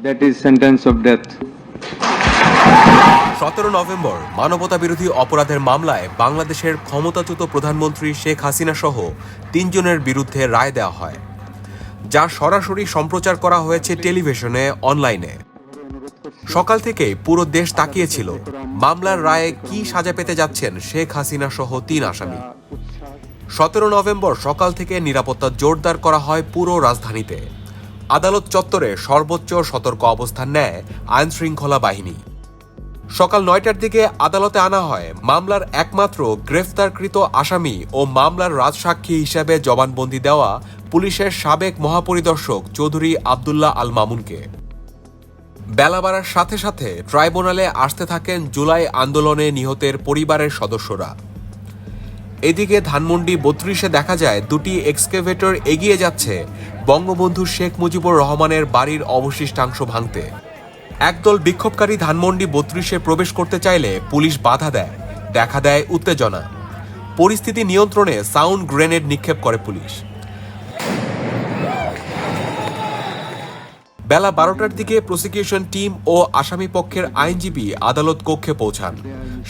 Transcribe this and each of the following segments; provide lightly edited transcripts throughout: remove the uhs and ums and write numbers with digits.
That is sentence of death. 17 November মানবতা বিরোধী অপরাধের মামলায় বাংলাদেশের ক্ষমতাচ্যুত প্রধানমন্ত্রী শেখ হাসিনা সহ 3 জনের বিরুদ্ধে রায় দেওয়া হয়, যা সরাসরি সম্প্রচার করা হয়েছে টেলিভিশনে, অনলাইনে। সকাল থেকেই পুরো দেশ তাকিয়েছিল মামলার রায়ে কি সাজা পেতে যাচ্ছেন শেখ হাসিনা সহ 3 আসামি। 17 নভেম্বর সকাল থেকে নিরাপত্তা জোরদার করা হয় পুরো রাজধানীতে। আদালত চত্বরে সর্বোচ্চ সতর্ক অবস্থান নেয় আইন শৃঙ্খলা বাহিনী। সকাল 9টার দিকে আদালতে আনা হয় মামলার একমাত্র গ্রেফতারকৃত আসামি ও মামলার রাজসাক্ষী হিসেবে জবানবন্দি দেওয়া পুলিশের সাবেক মহাপরিদর্শক চৌধুরী আব্দুল্লাহ আল মামুনকে। বেলা বাড়ার সাথে সাথে ট্রাইব্যুনালে আসতে থাকেন জুলাই আন্দোলনে নিহতের পরিবারের সদস্যরা। এদিকে ধানমন্ডি 32-এ দেখা যায় দুটি এক্সকেভেটর এগিয়ে যাচ্ছে বঙ্গবন্ধু শেখ মুজিবুর রহমানের বাড়ির অবশিষ্টাংশ ভাঙতে। একদল বিক্ষোভকারী ধানমন্ডি 32-এ প্রবেশ করতে চাইলে পুলিশ বাধা দেয়। দেখা দেয় উত্তেজনা। পরিস্থিতি নিয়ন্ত্রণে সাউন্ড গ্রেনেড নিক্ষেপ করে পুলিশ। বেলা 12টার দিকে প্রসিকিউশন টিম ও আসামি পক্ষের আইনজীবী আদালত কক্ষে পৌঁছান।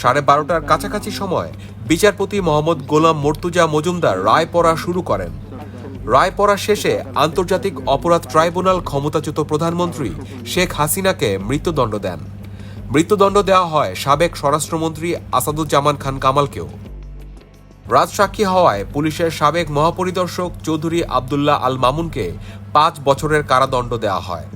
12:30টার কাছাকাছি সময় বিচারপতি মোহাম্মদ গোলাম মর্তুজা মজুমদার রায় পড়া শুরু করেন। রায় পড়া শেষে আন্তর্জাতিক অপরাধ ট্রাইব্যুনাল ক্ষমতাচ্যুত প্রধানমন্ত্রী শেখ হাসিনাকে মৃত্যুদণ্ড দেন। মৃত্যুদণ্ড দেওয়া হয় সাবেক স্বরাষ্ট্রমন্ত্রী আসাদুজ্জামান খান কামালকেও। রাজসাক্ষী হওয়ায় পুলিশের সাবেক মহাপরিদর্শক চৌধুরী আব্দুল্লাহ আল মামুনকে 5 বছরের কারাদণ্ড দেওয়া হয়।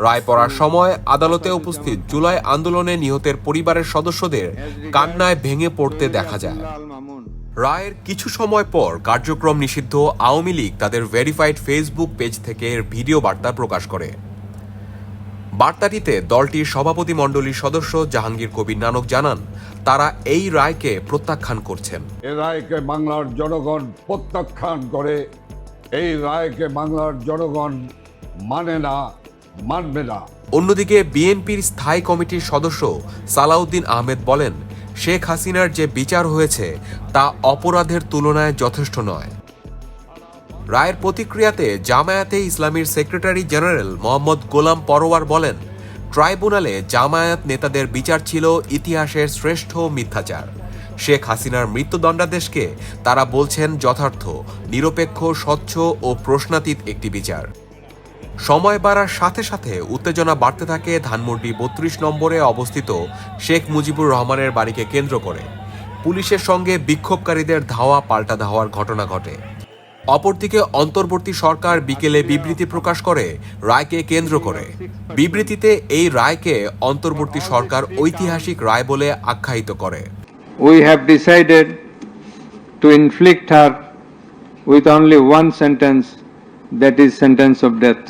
রায় পড়ার সময় আদালতে উপস্থিত জুলাই আন্দোলনে নিহতের পরিবারের সদস্যদের কান্নায় ভেঙে পড়তে দেখা যায়। রায়ের কিছু সময় পর কার্যক্রম নিষিদ্ধ আওয়ামী লীগ তাদের ভেরিফাইড ফেসবুক পেজ থেকে ভিডিও বার্তা প্রকাশ করে। বার্তাটিতে দলটির সভাপতি মণ্ডলীর সদস্য জাহাঙ্গীর কবির নানক জানান, তারা এই রায়কে প্রত্যাখ্যান করছেন। এই রায়কে বাংলার জনগণ প্রত্যাখ্যান করে। এই রায়কে বাংলার জনগণ মানে না, মানবে না। অন্যদিকে বিএনপির স্থায়ী কমিটির সদস্য সালাউদ্দিন আহমেদ বলেন, শেখ হাসিনার যে বিচার হয়েছে তা অপরাধের তুলনায় যথেষ্ট নয়। রায়ের প্রতিক্রিয়াতে জামায়াতে ইসলামীর সেক্রেটারি জেনারেল মোহাম্মদ গোলাম পরোয়ার বলেন, ট্রাইব্যুনালে জামায়াত নেতাদের বিচার ছিল ইতিহাসের শ্রেষ্ঠ মিথ্যাচার। শেখ হাসিনার মৃত্যুদণ্ডাদেশকে তারা বলছেন যথার্থ, নিরপেক্ষ, স্বচ্ছ ও প্রশ্নাতীত একটি বিচার। সময় বাড়ার সাথে সাথে উত্তেজনা বাড়তে থাকে ধানমন্ডি 32 নম্বরে অবস্থিত শেখ মুজিবুর রহমানের বাড়িকে কেন্দ্র করে। পুলিশের সঙ্গে বিক্ষোভকারীদের ধাওয়া পাল্টা ধাওয়ার ঘটনা ঘটে। অপরদিকে অন্তর্বর্তী সরকার বিকেলে বিবৃতি প্রকাশ করে রায়কে কেন্দ্র করে। বিবৃতিতে এই রায়কে অন্তর্বর্তী সরকার ঐতিহাসিক রায় বলে আখ্যায়িত করে। We have decided to inflict her with only one sentence, that is sentence of death.